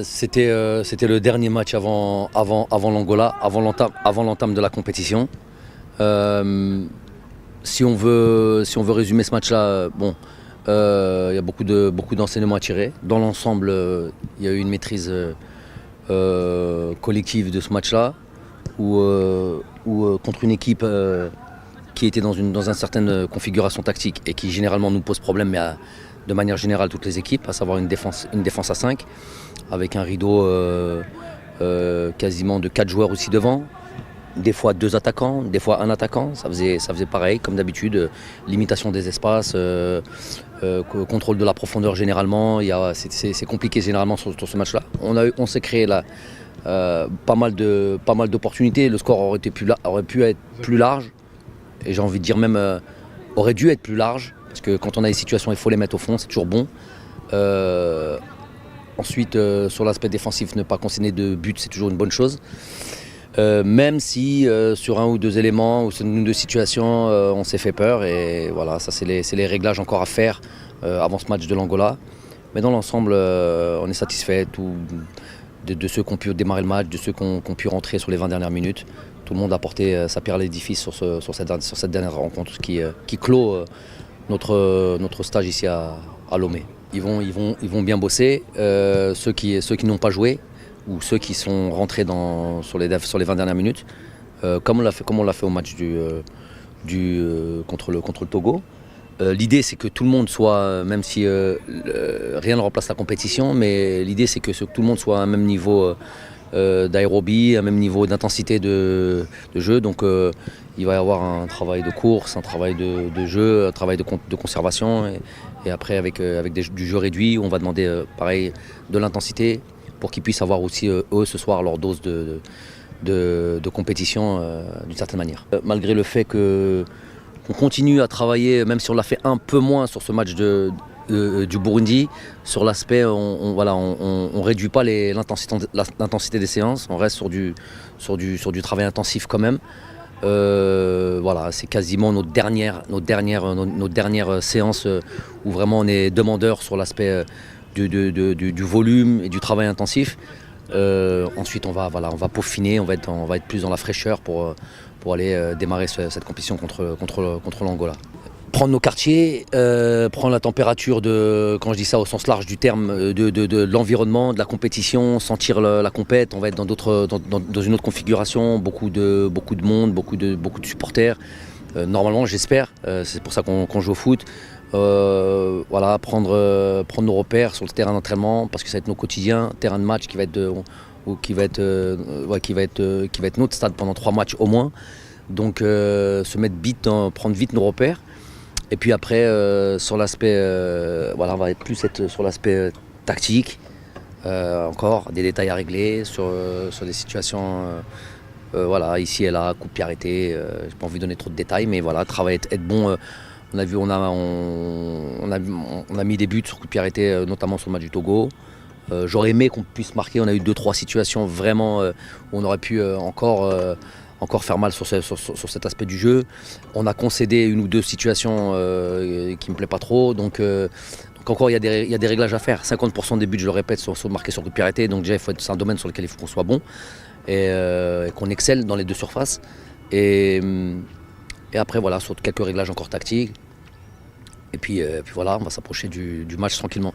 C'était le dernier match avant l'Angola, avant l'entame de la compétition. Euh, si on veut résumer ce match-là, bon, il y a beaucoup d'enseignements à tirer. Dans l'ensemble, il y a eu une maîtrise collective de ce match-là, où contre une équipe qui était dans une certaine configuration tactique et qui généralement nous pose problème, mais de manière générale toutes les équipes, à savoir une défense à 5, avec un rideau quasiment de 4 joueurs aussi devant, des fois 2 attaquants, des fois un attaquant, ça faisait pareil comme d'habitude, limitation des espaces, contrôle de la profondeur généralement, c'est compliqué généralement sur ce match-là. On s'est créé là pas mal d'opportunités, le score aurait pu être plus large, et j'ai envie de dire même aurait dû être plus large, parce que quand on a des situations il faut les mettre au fond, c'est toujours bon. Ensuite, sur l'aspect défensif, ne pas concéder de but, c'est toujours une bonne chose. Même si sur un ou deux éléments ou sur une ou deux situations, on s'est fait peur. Et voilà, ça c'est les réglages encore à faire avant ce match de l'Angola. Mais dans l'ensemble, on est satisfait de ceux qui ont pu démarrer le match, de ceux qui ont pu rentrer sur les 20 dernières minutes. Tout le monde a apporté sa pierre à l'édifice sur cette dernière rencontre qui clôt notre stage ici à Lomé. Ils vont bien bosser. Ceux qui n'ont pas joué ou ceux qui sont rentrés sur les 20 dernières minutes, comme on l'a fait au match contre le Togo. L'idée c'est que tout le monde soit, même si rien ne remplace la compétition, mais l'idée c'est que tout le monde soit à un même niveau d'aérobie, un même niveau d'intensité de jeu. Donc il va y avoir un travail de course, un travail de jeu, un travail de conservation. Et après avec du jeu réduit, on va demander pareil de l'intensité pour qu'ils puissent avoir aussi eux ce soir leur dose de compétition d'une certaine manière. Malgré le fait qu'on continue à travailler, même si on l'a fait un peu moins sur ce match du Burundi, sur l'aspect, on réduit pas l'intensité des séances, on reste sur du travail intensif quand même. Voilà, c'est quasiment nos dernières séances où vraiment on est demandeur sur l'aspect du volume et du travail intensif. Ensuite on va peaufiner, on va être plus dans la fraîcheur pour aller démarrer cette compétition contre l'Angola. Prendre nos quartiers, prendre la température quand je dis ça au sens large du terme, de l'environnement, de la compétition, sentir la compète. On va être dans une autre configuration, beaucoup de monde, beaucoup de supporters. Normalement, j'espère, c'est pour ça qu'on joue au foot. Voilà, prendre nos repères sur le terrain d'entraînement, parce que ça va être nos quotidiens, terrain de match qui va être notre stade pendant 3 matchs au moins. Donc se mettre prendre vite nos repères. Et puis après, sur l'aspect, on va être sur l'aspect tactique, encore des détails à régler sur des situations, ici et là, coup de pied arrêté. J'ai pas envie de donner trop de détails, mais voilà, travailler, être bon. On a mis des buts sur coup de pied arrêté, notamment sur le match du Togo. J'aurais aimé qu'on puisse marquer. On a eu 2-3 situations vraiment où on aurait pu encore faire mal sur cet aspect du jeu. On a concédé 1 ou 2 situations qui ne me plaît pas trop. Donc encore, il y a des réglages à faire. 50% des buts, je le répète, sont marqués sur coup de pied arrêté. Donc déjà, c'est un domaine sur lequel il faut qu'on soit bon et qu'on excelle dans les 2 surfaces. Et après, voilà, sur quelques réglages encore tactiques. Et puis voilà, on va s'approcher du match tranquillement.